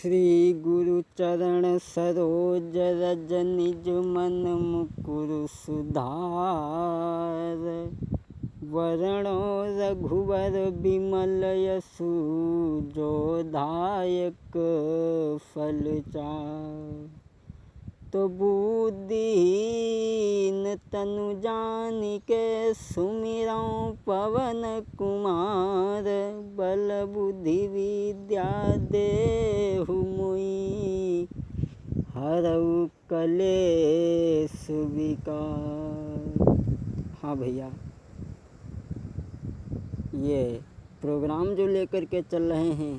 श्री गुरु चरण सरोज रज निज मन मुकुर सुधार। वरणो रघुवर बिमल यसु जो दायक फल चार। तो बुद्धिहीन तनु जानिके सुमिरौं पवन कुमार। बल बुद्धि विद्या देहु मुई हरऊ कलेस विकार। हाँ भैया, ये प्रोग्राम जो लेकर के चल रहे हैं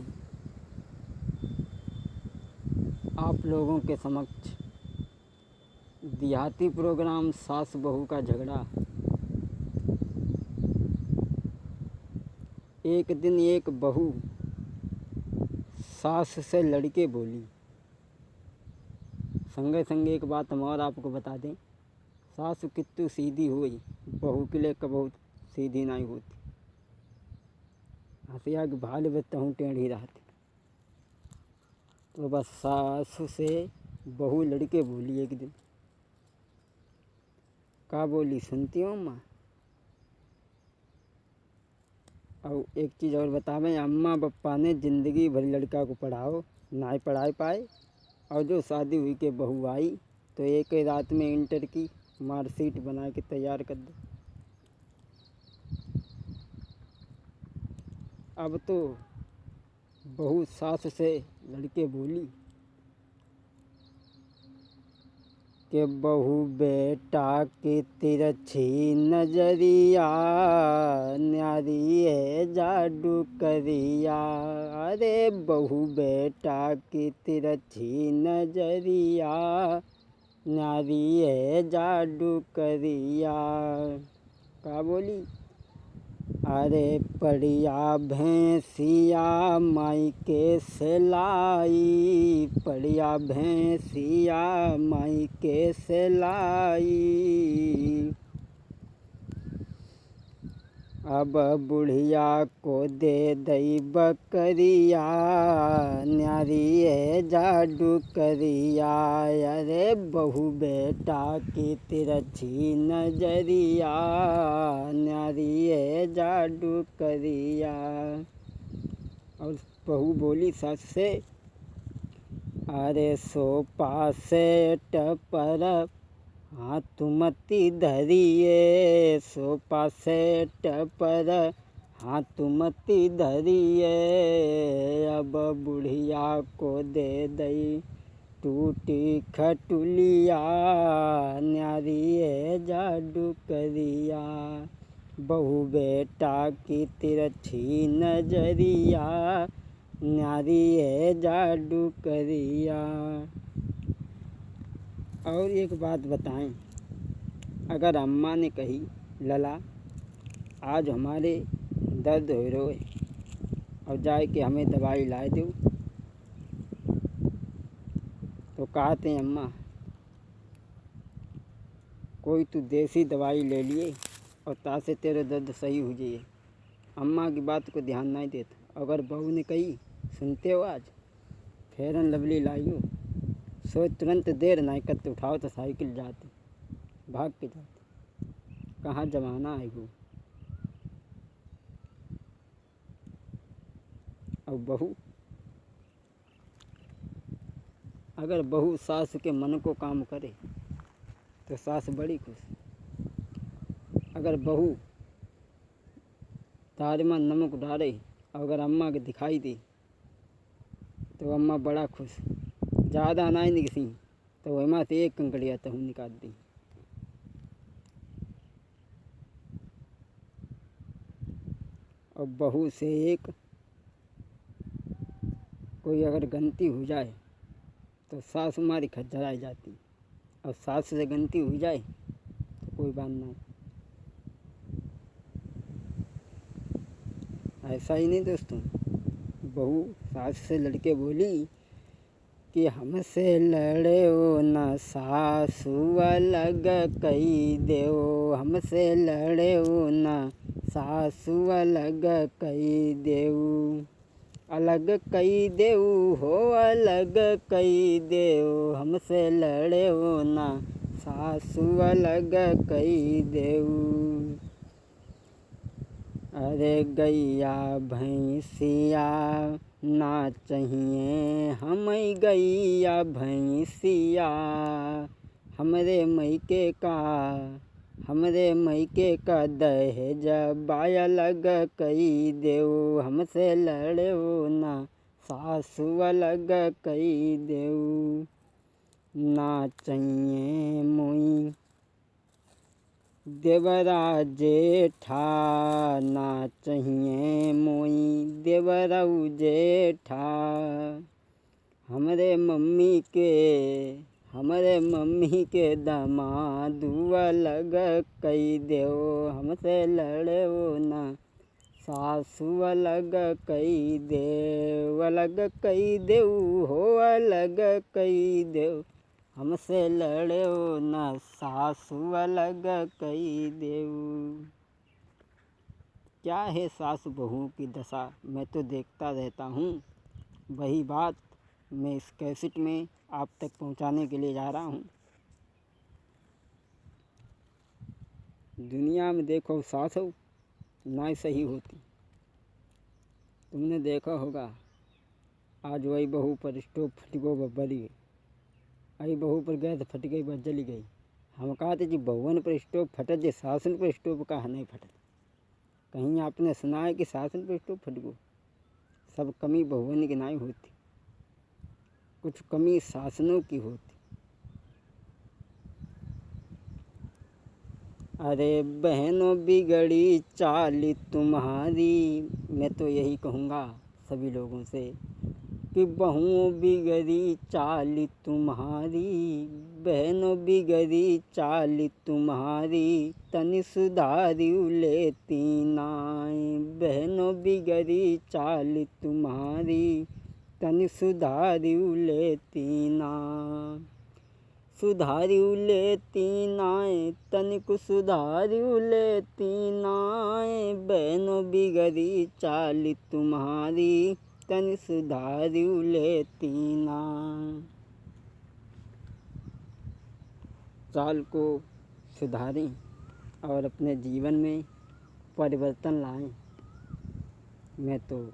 आप लोगों के समक्ष, देहाती प्रोग्राम सास बहू का झगड़ा। एक दिन एक बहू सास से लड़के बोली। संगे संगे एक बात हम और आपको बता दें, सास कितनी सीधी हुई, बहू के लिए कबहू सीधी नहीं होती। हसिया कि भाल बता टेढ़ी रहती। तो बस सास से बहू लड़के बोली एक दिन। का बोली सुनती हो अम्मा? और एक चीज़ और बतावें, अम्मा पप्पा ने ज़िंदगी भर लड़का को पढ़ाओ, ना पढ़ा पाए, और जो शादी हुई के बहू आई तो एक ही रात में इंटर की मार्कशीट बना के तैयार कर दे। अब तो बहू सास से लड़के बोली कि बहू बेटा की तिरछी नजरिया, न्यारी है जादू करिया। अरे बहू बेटा की तिरछी नजरिया, न्यारी है जादू करिया। का बोली? अरे पड़िया भैंसिया माई के सेलाई, पड़िया भैंसिया माई के सेलाई। अब बुढ़िया को दे दई बकरिया, न्यारी है जादू करिया। अरे बहू बेटा की तिरछी नजरिया, न्यारी है जादू करिया। और बहू बोली सास से, अरे सोपा सेट पर हाथ मती धरिए, सोपा सेट पर हाथ मती धरिए। अब बुढ़िया को दे दई टूटी खटुलिया, न्यारी है जादू करिया। बहू बेटा की तिरछी नजरिया, न्यारी है जादू करिया। और एक बात बताएं, अगर अम्मा ने कही लला आज हमारे दर्द हो रोए और जाए कि हमें दवाई लाए दो, तो कहते हैं अम्मा कोई तू देसी दवाई ले लिए और तासे तेरे दर्द सही हो जाए। अम्मा की बात को ध्यान नहीं देता। अगर बहू ने कही सुनते हो आज फेयर एंड लवली लाइयो, सो तुरंत देर नहीं करते, उठाओ तो साइकिल जाती, भाग के जाती। कहाँ जमाना है वो। और बहू, अगर बहू सास के मन को काम करे तो सास बड़ी खुश। अगर बहू तारे में नमक डाले और अगर अम्मा के दिखाई दे तो अम्मा बड़ा खुश। ज़्यादा नहीं निकसी तो वह से एक कंकड़िया तो निकाल दी। और बहू से एक कोई अगर गलती हो जाए तो सास हमारी खज्जराई जाती, और सास से गलती हो जाए तो कोई बात नहीं। ऐसा ही नहीं दोस्तों, बहू सास से लड़के बोली कि हमसे लड़े हो न सासु अलग कही देओ, हमसे लड़े हो न सासु अलग कही देऊ। अलग कई देऊ हो अलग कई देऊ, हमसे लड़े हो ना सासू अलग कई देऊ। अरे गैया भैंसिया ना चाहिए हमें गैया भैंसिया, हमरे मैके का दहेज बाया अलग कई देऊ, हमसे लड़े हो ना सासू अलग कई देऊ। ना चाहिए मोई देवरा जेठा, ना चाहिए मोई देवराऊ जेठा, हमरे मम्मी के दामादू अलग कई देओ, हमसे लड़े हो ना सासू अलग कई देव। अलग कई देऊ हो अलग कई देव, हमसे लड़े हो ना सासू अलग कई देऊ। क्या है सास बहू की दशा, मैं तो देखता रहता हूँ। वही बात मैं इस कैसेट में आप तक पहुँचाने के लिए जा रहा हूँ। दुनिया में देखो सास हो ना सही होती। तुमने देखा होगा आज वही बहू पर स्टोव फट गो बब्बर गई, आई बहू पर गैस फट गई बस जली गई। हम कहते जी बहुवन पर स्टोव फटत जे सासन पर स्टोव कहा नहीं फटत। कहीं आपने सुना है कि सासन पर स्टोव फट गो। सब कमी बहुवन की नहीं होती, कुछ कमी सासनों की होती। अरे बहनों बिगड़ी चाल तुम्हारी, मैं तो यही कहूँगा सभी लोगों से कि बहुओं बिगड़ी चाल तुम्हारी, बहनों बिगड़ी चाल तुम्हारी, तनि सुधारी लेती नाई। बहनों बिगड़ी चाल तुम्हारी, तनि सुधारी लेती नाई। सुधारी लेती नाय तनिक सुधारी लेती नाय, बहनों बिगड़ी चाल तुम्हारी, तनि सुधारी लेती नाय। चाल को सुधारें और अपने जीवन में परिवर्तन लाएं। मैं तो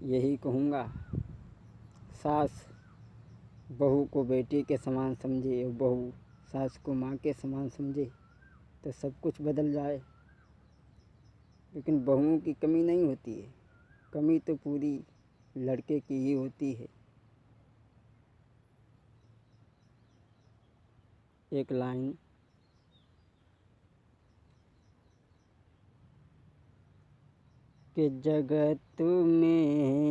यही कहूँगा, सास बहू को बेटी के समान समझे और बहू सास को माँ के समान समझे तो सब कुछ बदल जाए। लेकिन बहुओं की कमी नहीं होती है, कमी तो पूरी लड़के की ही होती है। एक लाइन कि जगत में